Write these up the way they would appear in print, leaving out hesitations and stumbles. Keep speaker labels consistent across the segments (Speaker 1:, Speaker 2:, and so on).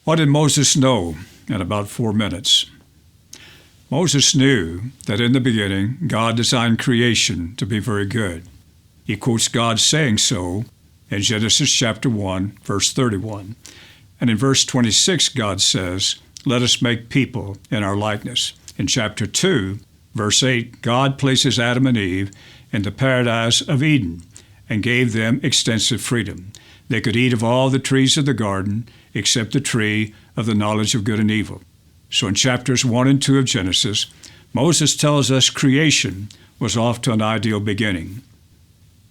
Speaker 1: What did Moses know in about 4 minutes? Moses knew that in the beginning, God designed creation to be very good. He quotes God saying so in Genesis chapter 1, verse 31. And in verse 26, God says, "Let us make people in our likeness." In chapter 2, verse 8, God places Adam and Eve in the paradise of Eden and gave them extensive freedom. They could eat of all the trees of the garden except the tree of the knowledge of good and evil. So in chapters 1 and 2 of Genesis, Moses tells us creation was off to an ideal beginning.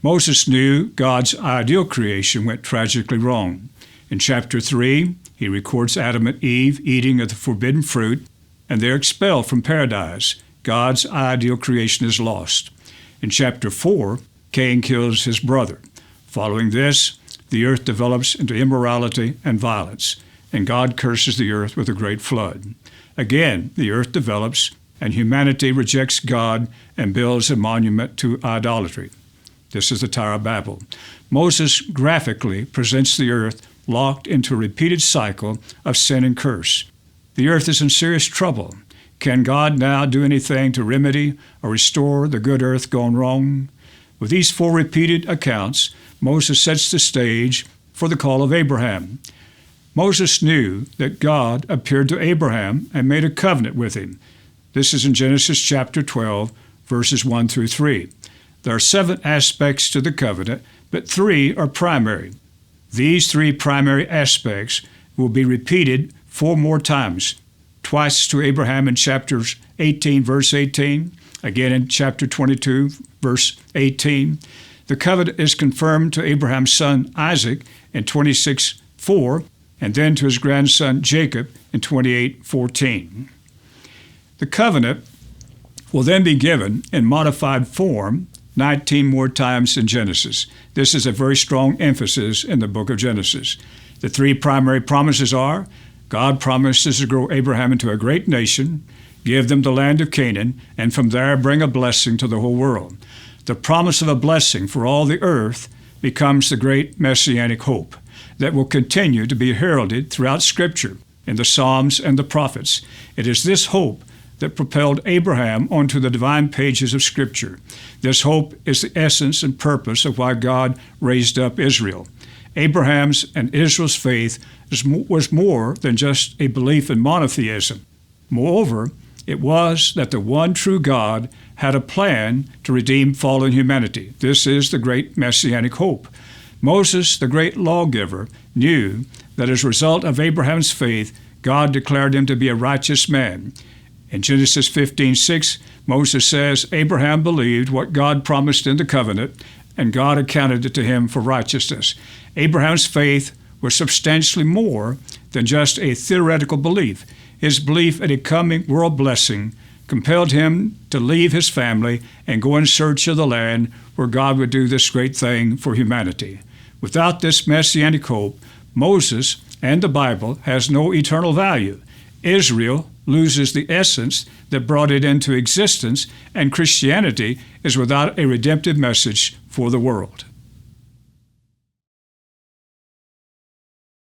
Speaker 1: Moses knew God's ideal creation went tragically wrong. In chapter 3, he records Adam and Eve eating of the forbidden fruit, and they're expelled from paradise. God's ideal creation is lost. In chapter 4, Cain kills his brother. Following this, the earth develops into immorality and violence, and God curses the earth with a great flood. Again, the earth develops, and humanity rejects God and builds a monument to idolatry. This is the Tower of Babel. Moses graphically presents the earth locked into a repeated cycle of sin and curse. The earth is in serious trouble. Can God now do anything to remedy or restore the good earth gone wrong? With these 4 repeated accounts, Moses sets the stage for the call of Abraham. Moses knew that God appeared to Abraham and made a covenant with him. This is in Genesis chapter 12, verses 1 through 3. There are 7 aspects to the covenant, but 3 are primary. These 3 primary aspects will be repeated 4 more times, twice to Abraham in chapters 18, verse 18, again in chapter 22, verse 18. The covenant is confirmed to Abraham's son Isaac in 26:4, and then to his grandson Jacob in 28:14. The covenant will then be given in modified form 19 more times in Genesis. This is a very strong emphasis in the book of Genesis. The 3 primary promises are: God promises to grow Abraham into a great nation, give them the land of Canaan, and from there bring a blessing to the whole world. The promise of a blessing for all the earth becomes the great messianic hope that will continue to be heralded throughout Scripture in the Psalms and the prophets. It is this hope that propelled Abraham onto the divine pages of Scripture. This hope is the essence and purpose of why God raised up Israel. Abraham's and Israel's faith was more than just a belief in monotheism. Moreover, it was that the one true God had a plan to redeem fallen humanity. This is the great messianic hope. Moses, the great lawgiver, knew that as a result of Abraham's faith, God declared him to be a righteous man. In Genesis 15:6, Moses says, Abraham believed what God promised in the covenant, and God accounted it to him for righteousness. Abraham's faith was substantially more than just a theoretical belief. His belief in a coming world blessing compelled him to leave his family and go in search of the land where God would do this great thing for humanity. Without this messianic hope, Moses and the Bible has no eternal value. Israel loses the essence that brought it into existence, and Christianity is without a redemptive message for the world.